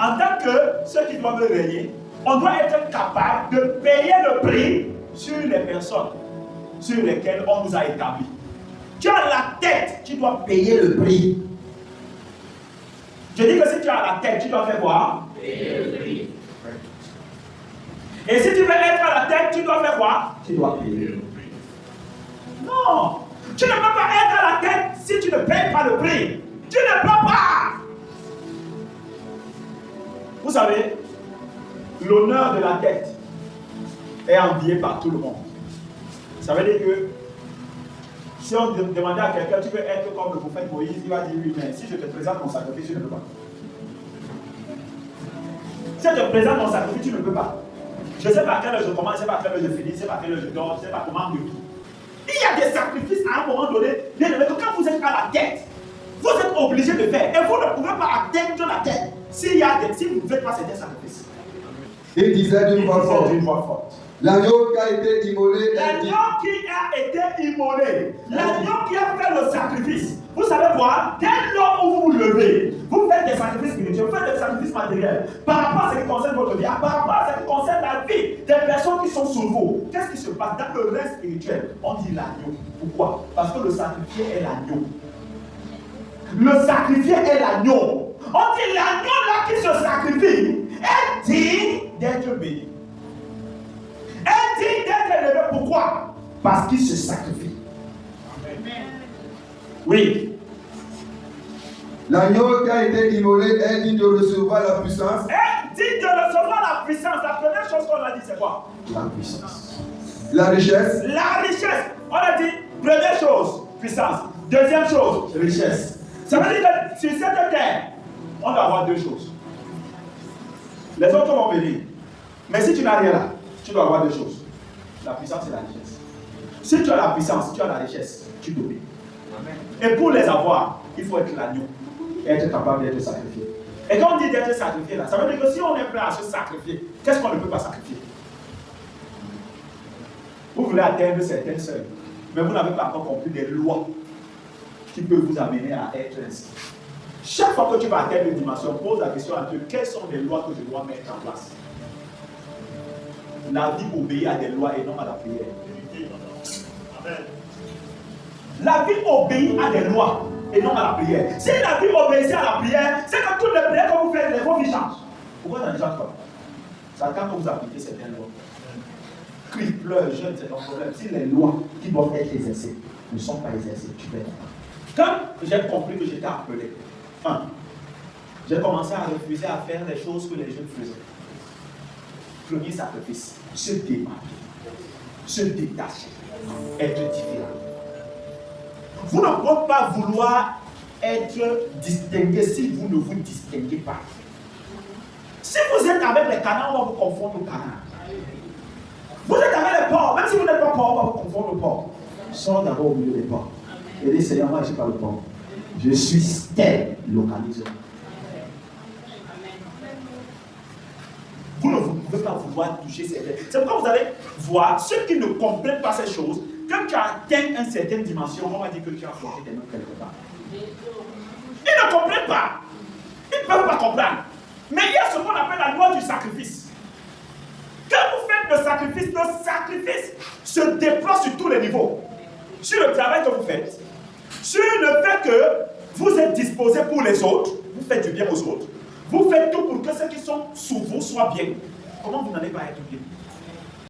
En tant que ceux qui doivent régner, on doit être capable de payer le prix sur les personnes sur lesquelles on nous a établis. Tu as la tête, tu dois payer le prix. Je dis que si tu as la tête, tu dois faire quoi? Payer le prix. Et si tu veux être à la tête, tu dois faire quoi? Tu dois payer le prix. Non! Tu ne peux pas être à la tête si tu ne payes pas le prix. Tu ne peux pas! Vous savez, l'honneur de la tête est envié par tout le monde. Ça veut dire que si on demandait à quelqu'un, tu veux être comme le prophète Moïse, il va dire oui, mais si je te présente mon sacrifice, tu ne peux pas. Si je te présente mon sacrifice, tu ne peux pas. Je ne sais pas à quelle heure je commence, je ne sais pas à quelle heure je finis, je ne sais pas à quelle heure je dors, je ne sais pas comment me tout. Il y a des sacrifices à un moment donné, bien aimé, que quand vous êtes à la tête, vous êtes obligé de faire. Et vous ne pouvez pas atteindre la tête si vous ne faites pas certains sacrifices. Il disait d'une voix forte. L'agneau qui a été immolé. L'agneau qui a été immolé. L'agneau qui a fait le sacrifice. Vous savez quoi? Dès lors où vous vous levez, vous faites des sacrifices spirituels, vous faites des sacrifices matériels. Par rapport à ce qui concerne votre vie, par rapport à ce qui concerne la vie des personnes qui sont sur vous. Qu'est-ce qui se passe? Dans le reste spirituel, on dit l'agneau. Pourquoi? Parce que le sacrifié est l'agneau. Le sacrifié est l'agneau. On dit l'agneau là qui se sacrifie est digne d'être béni. Est digne d'être élevé. Pourquoi? Parce qu'il se sacrifie. Amen. Oui. L'agneau qui a été immolé est digne de recevoir la puissance. Est digne de recevoir la puissance. La première chose qu'on a dit, c'est quoi? La puissance. La richesse. La richesse. On a dit, première chose, puissance. Deuxième chose, richesse. Ça veut dire que sur cette terre, on doit avoir deux choses. Les autres vont venir. Mais si tu n'as rien là, tu dois avoir deux choses. La puissance et la richesse. Si tu as la puissance, tu as la richesse, tu domines. Et pour les avoir, il faut être l'agneau et être capable d'être sacrifié. Et quand on dit d'être sacrifié là, ça veut dire que si on est prêt à se sacrifier, qu'est-ce qu'on ne peut pas sacrifier? Vous voulez atteindre certains seuils, mais vous n'avez pas encore compris des lois qui peuvent vous amener à être ainsi. Chaque fois que tu vas atteindre une dimension, pose la question à Dieu, quelles sont les lois que je dois mettre en place? La vie obéit à des lois et non à la prière. La vie obéit à des lois et non à la prière. Si la vie obéissait à la prière, c'est que toutes les prières que vous faites, vos vies changent. Pourquoi ça ne change pas? C'est quand vous appliquez certaines lois. Crie, pleure, jeûne, c'est ton problème. Si les lois qui doivent être exercées ne sont pas exercées, tu perds. Quand j'ai compris que j'étais appelé, j'ai commencé à refuser à faire les choses que les jeunes faisaient. Premier sacrifice, se démarquer, se détacher, être différent. Vous ne pouvez pas vouloir être distingué si vous ne vous distinguez pas. Si vous êtes avec les canards, on va vous confondre aux canards. Vous êtes avec les porcs, même si vous n'êtes pas porc, on va vous confondre aux porcs. Sors d'abord au milieu des porcs. Et dis, Seigneur, moi je ne suis pas le porc. Je suis tel localisé. Vous ne pouvez pas vouloir toucher ces règles. C'est pourquoi vous allez voir ceux qui ne comprennent pas ces choses. Quand tu atteins une certaine dimension, on va dire que tu as porté tes mains quelque part. Ils ne comprennent pas. Ils ne peuvent pas comprendre. Mais il y a ce qu'on appelle la loi du sacrifice. Quand vous faites le sacrifice se déploie sur tous les niveaux. Sur le travail que vous faites, sur le fait que vous êtes disposé pour les autres, vous faites du bien aux autres, vous faites tout pour que ceux qui sont sous vous soient bien. Comment vous n'allez pas être bien?